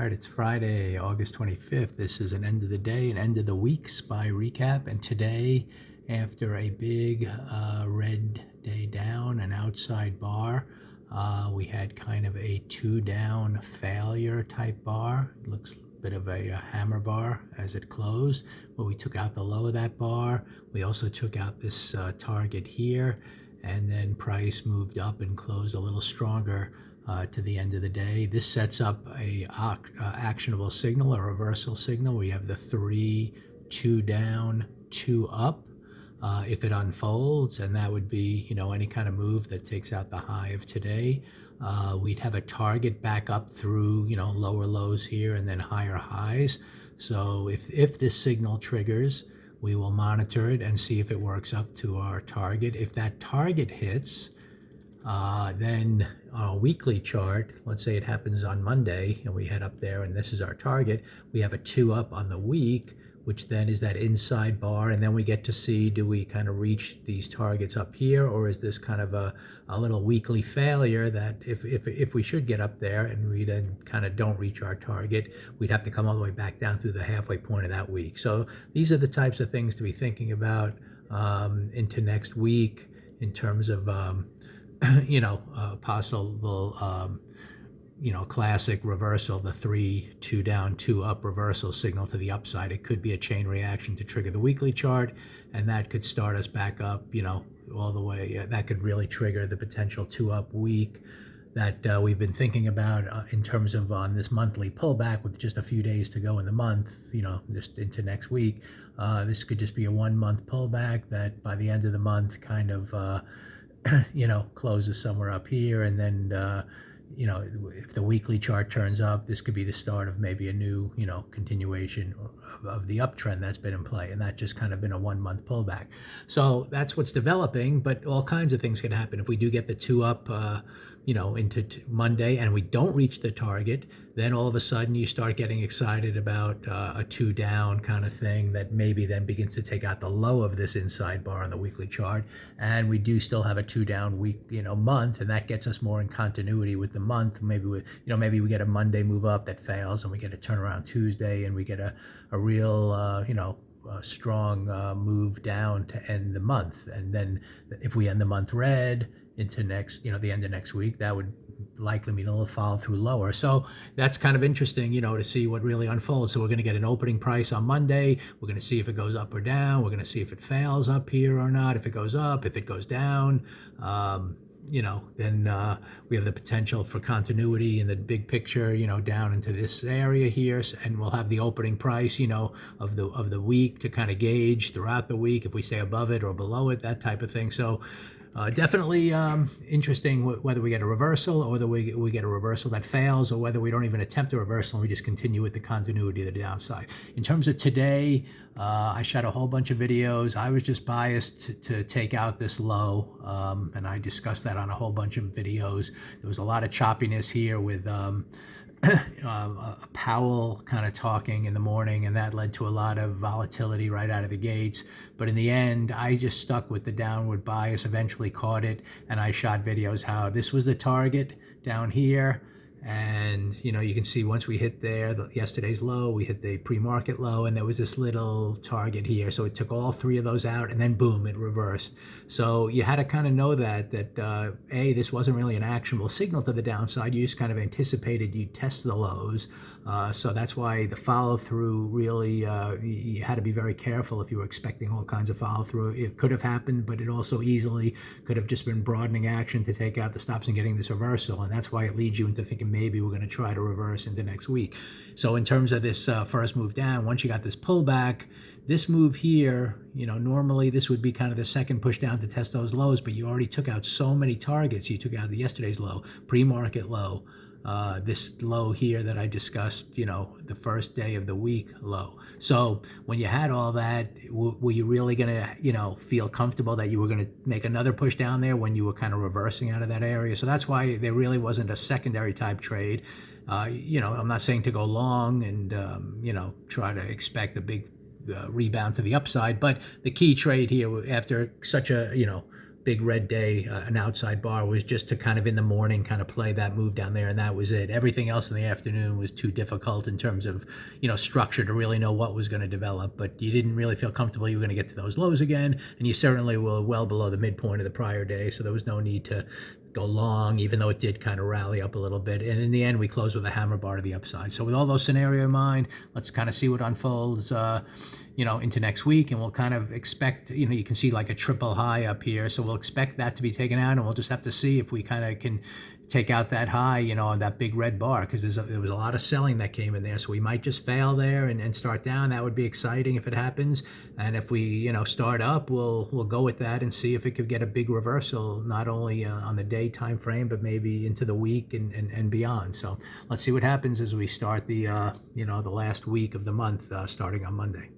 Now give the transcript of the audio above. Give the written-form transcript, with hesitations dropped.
right, it's Friday, August 25th. This is an end of the day, an end of the week SPY recap. And today, after a big red day down, an outside bar, we had kind of a two down failure type bar. It looks a bit of a hammer bar as it closed, but we took out the low of that bar. We also took out this target here, and then price moved up and closed a little stronger to the end of the day. This sets up a actionable signal, a reversal signal. We have the 3, 2 down, 2 up. If it unfolds, and that would be, any kind of move that takes out the high of today, we'd have a target back up through, lower lows here and then higher highs. So if this signal triggers, we will monitor it and see if it works up to our target. If that target hits, then our weekly chart, let's say it happens on Monday and we head up there and this is our target, we have a 2 up on the week, which then is that inside bar, and then we get to see, do we kind of reach these targets up here, or is this kind of a little weekly failure that if we should get up there and we then kind of don't reach our target, we'd have to come all the way back down through the halfway point of that week. So these are the types of things to be thinking about into next week in terms of possible classic reversal, the 3, 2 down, 2 up reversal signal to the upside. It could be a chain reaction to trigger the weekly chart, and that could start us back up, all the way. That could really trigger the potential 2 up week that we've been thinking about in terms of on this monthly pullback with just a few days to go in the month, just into next week. This could just be a 1 month pullback that by the end of the month kind of, closes somewhere up here, and then if the weekly chart turns up, this could be the start of maybe a new, continuation of the uptrend that's been in play, and that just kind of been a 1 month pullback. So that's what's developing, but all kinds of things can happen. If we do get the 2 up, into Monday and we don't reach the target, then all of a sudden you start getting excited about a 2 down kind of thing that maybe then begins to take out the low of this inside bar on the weekly chart. And we do still have a 2 down week, month, and that gets us more in continuity with the month. Maybe we get a Monday move up that fails, and we get a turnaround Tuesday, and we get a real, a strong move down to end the month. And then if we end the month red into next, the end of next week, that would likely mean a little follow through lower. So that's kind of interesting, to see what really unfolds. So we're going to get an opening price on Monday. We're going to see if it goes up or down. We're going to see if it fails up here or not. If it goes up, if it goes down, then we have the potential for continuity in the big picture, down into this area here, and we'll have the opening price, of the week to kind of gauge throughout the week if we stay above it or below it, that type of thing. So definitely interesting whether we get a reversal or whether we get a reversal that fails, or whether we don't even attempt a reversal and we just continue with the continuity of the downside. In terms of today, I shot a whole bunch of videos. I was just biased to take out this low, and I discussed that on a whole bunch of videos. There was a lot of choppiness here with Powell kind of talking in the morning, and that led to a lot of volatility right out of the gates. But in the end, I just stuck with the downward bias, eventually caught it, and I shot videos how this was the target down here. And, you can see once we hit there, yesterday's low, we hit the pre-market low, and there was this little target here. So it took all 3 of those out, and then boom, it reversed. So you had to kind of know that this wasn't really an actionable signal to the downside. You just kind of anticipated you'd test the lows. So that's why the follow through really, you had to be very careful if you were expecting all kinds of follow through. It could have happened, but it also easily could have just been broadening action to take out the stops and getting this reversal. And that's why it leads you into thinking maybe we're going to try to reverse into next week. So in terms of this first move down, once you got this pullback, this move here, normally this would be kind of the second push down to test those lows, but you already took out so many targets. You took out yesterday's low, pre-market low, this low here that I discussed, the first day of the week low. So when you had all that, were you really going to, feel comfortable that you were going to make another push down there when you were kind of reversing out of that area? So that's why there really wasn't a secondary type trade. I'm not saying to go long and, try to expect a big rebound to the upside, but the key trade here after such a, big red day, an outside bar, was just to kind of in the morning kind of play that move down there, and that was it. Everything else in the afternoon was too difficult in terms of, structure to really know what was going to develop. But you didn't really feel comfortable you were going to get to those lows again, and you certainly were well below the midpoint of the prior day, so there was no need to go long, even though it did kind of rally up a little bit. And in the end, we closed with a hammer bar to the upside. So with all those scenarios in mind, let's kind of see what unfolds, into next week. And we'll kind of expect, you can see like a triple high up here. So we'll expect that to be taken out, and we'll just have to see if we kind of can take out that high, on that big red bar, because there was a lot of selling that came in there. So we might just fail there and start down. That would be exciting if it happens. And if we, start up, we'll go with that and see if it could get a big reversal, not only on the day time frame, but maybe into the week and beyond. So let's see what happens as we start the last week of the month, starting on Monday.